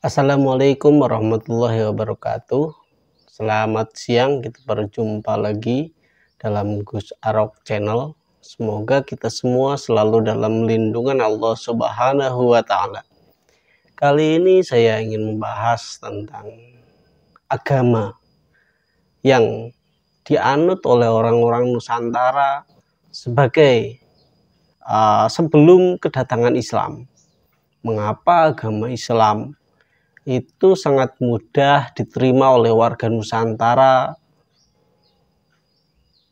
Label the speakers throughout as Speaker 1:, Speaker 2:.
Speaker 1: Assalamualaikum warahmatullahi wabarakatuh. Selamat siang, kita berjumpa lagi dalam Gus Arok Channel. Semoga kita semua selalu dalam lindungan Allah Subhanahu wa Ta'ala. Kali ini saya ingin membahas tentang agama yang dianut oleh orang-orang Nusantara sebagai sebelum kedatangan Islam. Mengapa agama Islam itu sangat mudah diterima oleh warga Nusantara,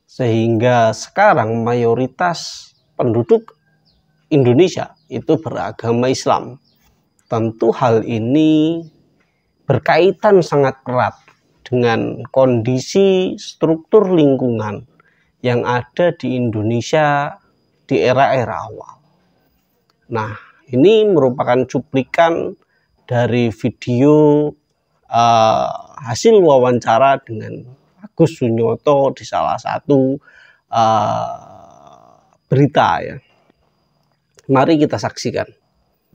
Speaker 1: sehingga sekarang mayoritas penduduk Indonesia itu beragama Islam. Tentu hal ini berkaitan sangat erat dengan kondisi struktur lingkungan yang ada di Indonesia di era-era awal. Nah, ini merupakan cuplikan dari video hasil wawancara dengan Agus Sunyoto di salah satu berita ya. Mari kita saksikan.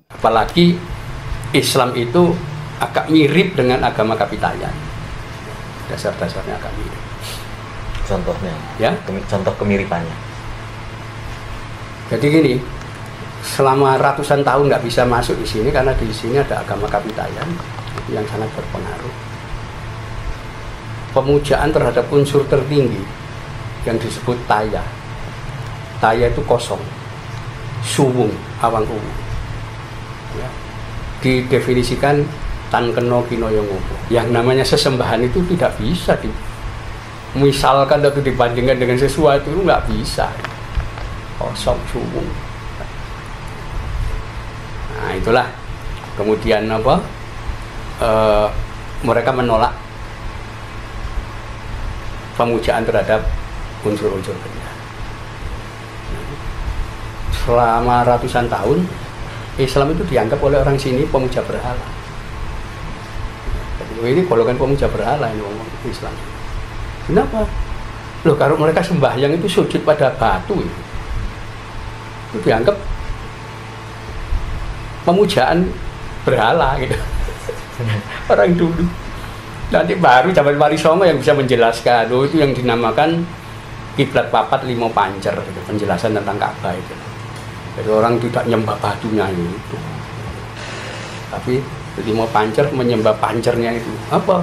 Speaker 2: Apalagi Islam itu agak mirip dengan agama Kapitayan. Dasar-dasarnya agak mirip.
Speaker 3: Contohnya,
Speaker 2: ya?
Speaker 3: Contoh kemiripannya.
Speaker 2: Jadi gini, selama ratusan tahun nggak bisa masuk di sini karena di sini ada agama Kapitayan yang sangat berpengaruh. Pemujaan terhadap unsur tertinggi yang disebut Taya. Taya itu kosong, suwung, awang ungu. Ya. Didefinisikan tan keno kinoyo ngopo. Yang namanya sesembahan itu tidak bisa misalkan atau dibandingkan dengan sesuatu itu nggak bisa. Kosong, suwung. Nah, itulah kemudian mereka menolak pemujaan terhadap unsur-unsur benda. Selama ratusan tahun Islam itu dianggap oleh orang sini pemuja berhala. Jadi ini golongan pemuja berhala ini Islam. Kenapa? Loh, kalau mereka sembahyang itu sujud pada batu itu dianggap pemujaan berhala gitu. Orang dulu. Nanti baru zaman Wali Songo yang bisa menjelaskan. Itu yang dinamakan kiblat papat limo pancer gitu. Penjelasan tentang Ka'bah itu. Jadi orang tidak nyembah batunya itu. Tapi limo pancer menyembah pancernya itu. Apa?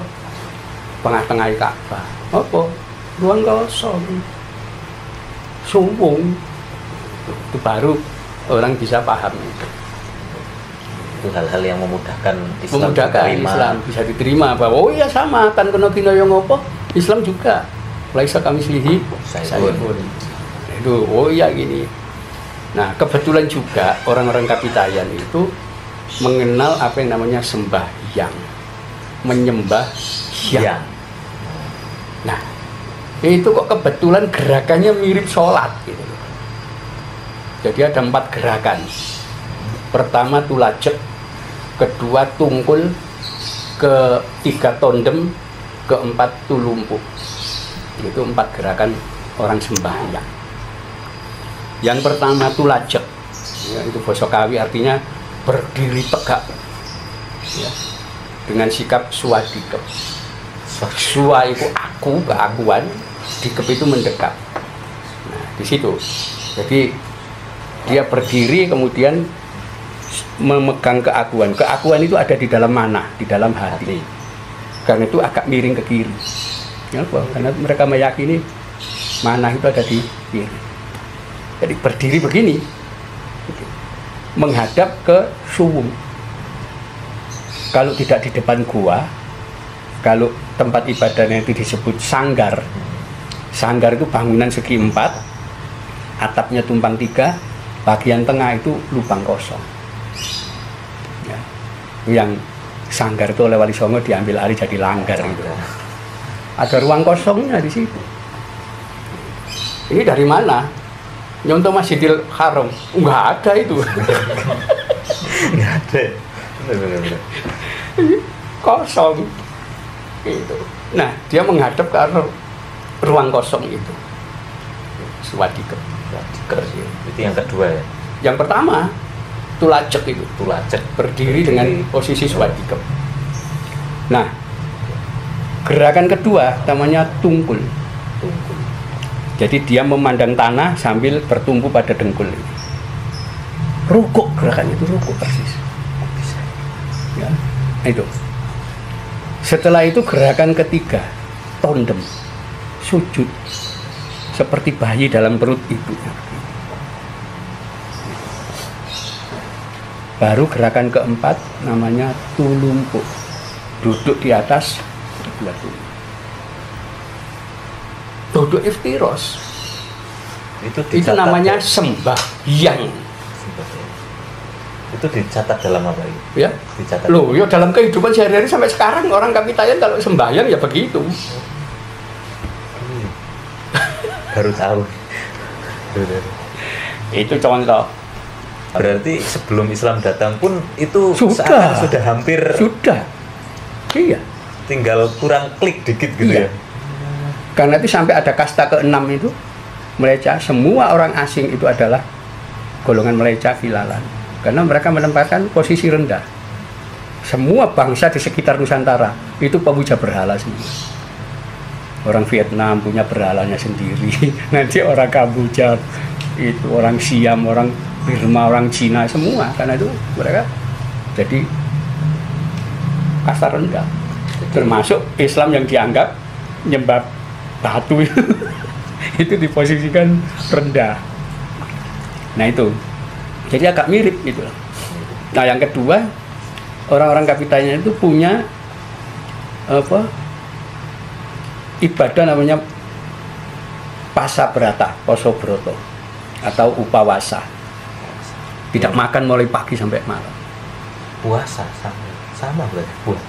Speaker 2: Tengah-tengah Ka'bah. Apa? Ruang kosong. Sumbung. Itu baru orang bisa paham itu.
Speaker 3: Itu hal-hal yang memudahkan Islam,
Speaker 2: Islam bisa diterima bahwa oh iya sama tan kena kinoyo ngopo Islam juga laisa kami selihi saya pun itu oh iya gini. Nah kebetulan juga orang-orang Kapitayan itu mengenal apa yang namanya sembahyang, menyembah yang. Nah itu kok kebetulan gerakannya mirip sholat gitu. Jadi ada 4 gerakan. Pertama tulajek, kedua tungkul, ketiga tondem, keempat tulumpuh. Itu 4 gerakan orang sembahyang. Yang pertama tulajek, ya, itu basa Kawi artinya berdiri tegak, ya, dengan sikap swadikep. Swa itu aku, keakuan, dikep itu mendekat. Nah di situ, jadi dia berdiri kemudian memegang keakuan. Keakuan itu ada di dalam mana? Di dalam hati. Karena itu agak miring ke kiri. Kenapa? Karena mereka meyakini mana itu ada di kiri. Jadi berdiri begini, menghadap ke suwung. Kalau tidak di depan gua, kalau tempat ibadahnya itu disebut sanggar. Sanggar itu bangunan segi 4, atapnya tumpang 3. Bagian tengah itu lubang kosong. Ya. Yang sanggar itu oleh Wali Songo diambil alih jadi langgar gitu. Ada ruang kosongnya di situ. Ini dari mana? Nyontoh Masjidil Haram. Enggak ada itu.
Speaker 3: Enggak ada.
Speaker 2: Kosong. Gitu. Nah, dia menghadap ke arah ruang kosong itu. Swadikep.
Speaker 3: Itu yang kedua ya.
Speaker 2: Yang pertama tulajek itu
Speaker 3: tulajek
Speaker 2: berdiri dengan posisi swadikep. Nah, gerakan kedua namanya tungkul. Jadi dia memandang tanah sambil bertumpu pada dengkul. Rukuk, gerakan itu rukuk persis. Ya, itu. Setelah itu gerakan ketiga, tondem, sujud, seperti bayi dalam perut ibunya. Baru gerakan keempat namanya tulungkup, duduk di atas kedua tulang. Duduk iftiros itu namanya sembahyang.
Speaker 3: Itu dicatat dalam apa itu?
Speaker 2: Ya,
Speaker 3: Dicatat.
Speaker 2: loh, ya dalam kehidupan sehari-hari sampai sekarang orang Kapitayan kalau sembahyang ya begitu.
Speaker 3: Baru tahu.
Speaker 2: Itu contoh.
Speaker 3: Berarti sebelum Islam datang pun itu
Speaker 2: Sudah.
Speaker 3: sudah hampir
Speaker 2: Sudah. Iya.
Speaker 3: tinggal kurang klik dikit gitu
Speaker 2: Iya.
Speaker 3: ya.
Speaker 2: Karena itu sampai ada kasta ke-6 itu Meleca, semua orang asing itu adalah golongan Meleca Filalan. Karena mereka menempatkan posisi rendah. Semua bangsa di sekitar Nusantara itu pemuja berhala semua. Orang Vietnam punya berhalanya sendiri. Nanti orang Kamboja, itu orang Siam, orang Burma, orang Cina semua. Karena itu mereka jadi kasta rendah. Termasuk Islam yang dianggap nyembah batu itu diposisikan rendah. Nah itu, jadi agak mirip gitu. Nah yang kedua, orang-orang Kapitayan itu punya apa? Ibadah namanya Pasabrata, Poso Broto atau Upawasa. Tidak makan mulai pagi sampai malam.
Speaker 3: Puasa sama berarti puasa.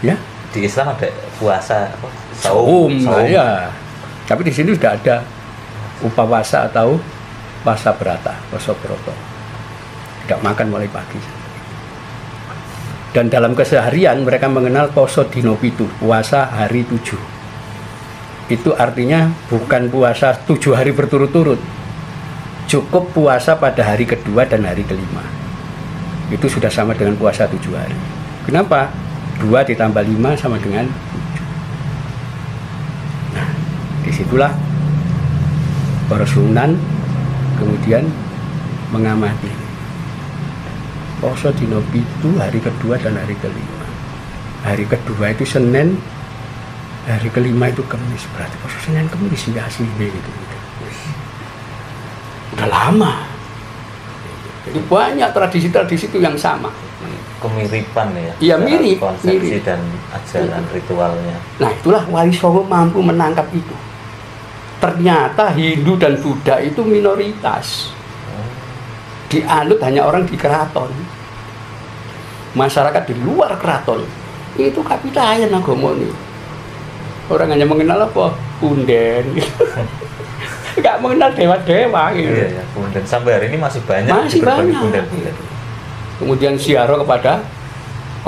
Speaker 2: Ya?
Speaker 3: Di Islam ada puasa apa?
Speaker 2: Saum. Ya. Tapi di sini sudah ada Upawasa atau Pasabrata, Poso Broto. Tidak makan mulai pagi. Dan dalam keseharian mereka mengenal Poso Dino Pitu, puasa hari 7. Itu artinya bukan puasa 7 hari berturut-turut. Cukup puasa pada hari kedua dan hari kelima. Itu sudah sama dengan puasa 7 hari. Kenapa? 2 ditambah 5 sama dengan 7. Nah, disitulah para Sunan kemudian mengamati Poso Dino Pitu hari kedua dan hari kelima. Hari kedua itu Senin, hari kelima itu Kamis. Berarti Poso Senin Kamis ya asli gitu. Udah lama. Jadi banyak tradisi-tradisi itu yang sama.
Speaker 3: Kemiripan ya.
Speaker 2: Iya, mirip,
Speaker 3: konsepsi
Speaker 2: mirip.
Speaker 3: dan ajaran ritualnya.
Speaker 2: Nah itulah Wali Songo mampu menangkap itu. Ternyata Hindu dan Buddha itu minoritas. Dianut hanya orang di keraton. Masyarakat di luar keraton itu Kapitayan agama ini. Orang hanya mengenal apa? Punden. Nggak mengenal dewa-dewa gitu.
Speaker 3: Iya, ya. Punden sampai hari ini masih banyak.
Speaker 2: Masih
Speaker 3: berbagi
Speaker 2: banyak.
Speaker 3: punden.
Speaker 2: Kemudian siaro kepada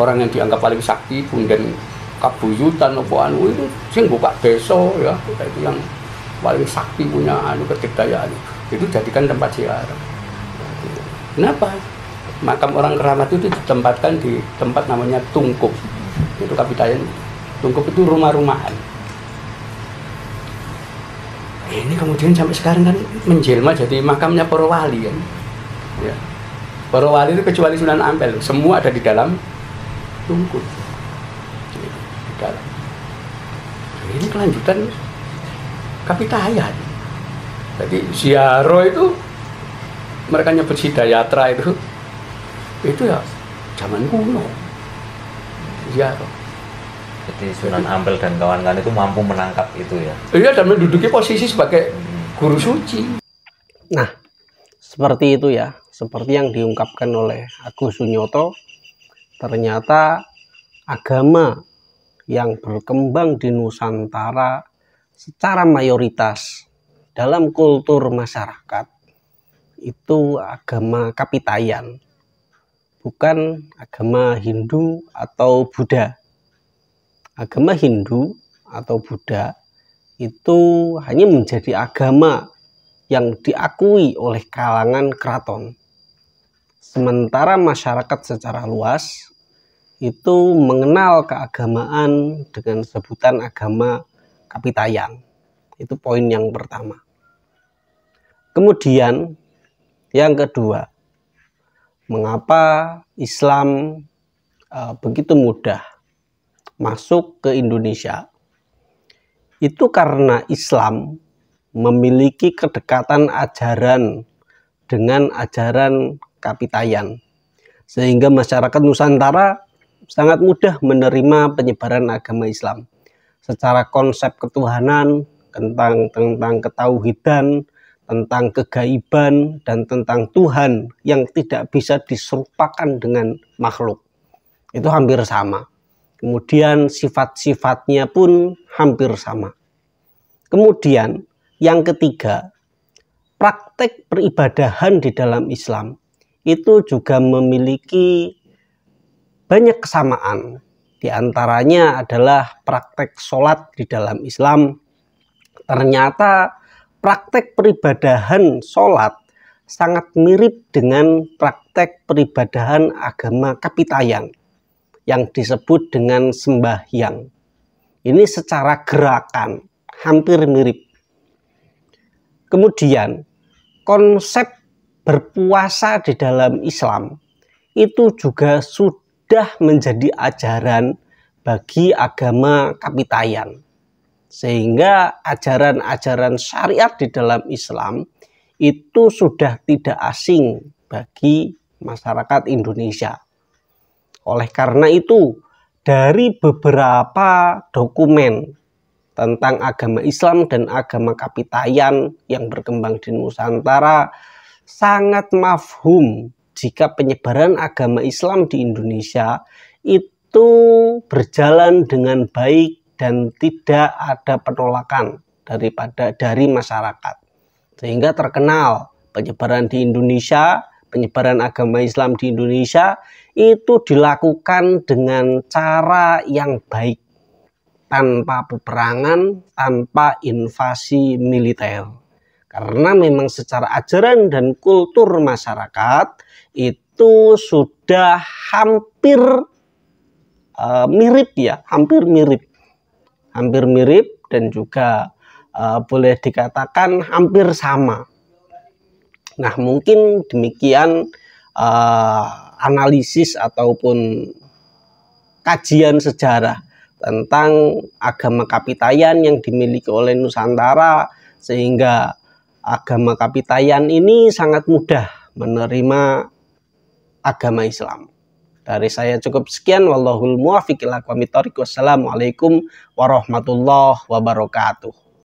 Speaker 2: orang yang dianggap paling sakti, Punden Kabuyutan apa anu itu sing buka desa ya, itu yang paling sakti punya anu kedikdayaan. Itu jadikan tempat siaro. Kenapa? Makam orang keramat itu ditempatkan di tempat namanya Tungkup. Itu Kapitayan. Tungkup itu rumah-rumahan. Ini kemudian sampai sekarang kan menjelma jadi makamnya para wali kan. Ya. Para wali itu kecuali Sunan Ampel, semua ada di dalam Tungkup. Di dalam. Ini kelanjutan Kapitayan. Jadi Siaro itu mereka nyebut Sidayatra itu ya zaman kuno. Siaro.
Speaker 3: Jadi Sunan Ampel dan kawan-kawan itu mampu menangkap itu ya.
Speaker 2: Iya, dan menduduki posisi sebagai guru suci.
Speaker 1: Nah, seperti itu ya, seperti yang diungkapkan oleh Agus Sunyoto, ternyata agama yang berkembang di Nusantara secara mayoritas dalam kultur masyarakat itu agama Kapitayan, bukan agama Hindu atau Buddha. Agama Hindu atau Buddha itu hanya menjadi agama yang diakui oleh kalangan keraton. Sementara masyarakat secara luas itu mengenal keagamaan dengan sebutan agama Kapitayan. Itu poin yang pertama. Kemudian yang kedua, mengapa Islam begitu mudah masuk ke Indonesia? Itu karena Islam memiliki kedekatan ajaran dengan ajaran Kapitayan, sehingga masyarakat Nusantara sangat mudah menerima penyebaran agama Islam secara konsep ketuhanan, tentang ketauhidan, tentang kegaiban, dan tentang Tuhan yang tidak bisa diserupakan dengan makhluk. Itu hampir sama. Kemudian sifat-sifatnya pun hampir sama. Kemudian yang ketiga, praktek peribadahan di dalam Islam itu juga memiliki banyak kesamaan. Di antaranya adalah praktek sholat di dalam Islam. Ternyata praktek peribadahan sholat sangat mirip dengan praktek peribadahan agama Kapitayan yang disebut dengan sembahyang. Ini secara gerakan hampir mirip. Kemudian konsep berpuasa di dalam Islam itu juga sudah menjadi ajaran bagi agama Kapitayan. Sehingga ajaran-ajaran syariat di dalam Islam itu sudah tidak asing bagi masyarakat Indonesia. Oleh karena itu, dari beberapa dokumen tentang agama Islam dan agama Kapitayan yang berkembang di Nusantara, sangat mafhum jika penyebaran agama Islam di Indonesia itu berjalan dengan baik dan tidak ada penolakan dari masyarakat, sehingga terkenal penyebaran di Indonesia, penyebaran agama Islam di Indonesia itu dilakukan dengan cara yang baik, tanpa peperangan, tanpa invasi militer, karena memang secara ajaran dan kultur masyarakat itu sudah hampir mirip ya, hampir mirip dan juga boleh dikatakan hampir sama. Nah, mungkin demikian analisis ataupun kajian sejarah tentang agama Kapitayan yang dimiliki oleh Nusantara, sehingga agama Kapitayan ini sangat mudah menerima agama Islam. Dari saya cukup sekian. Wallahul muwaffiq ila aqwamit thoriq. Wassalamualaikum warahmatullahi wabarakatuh.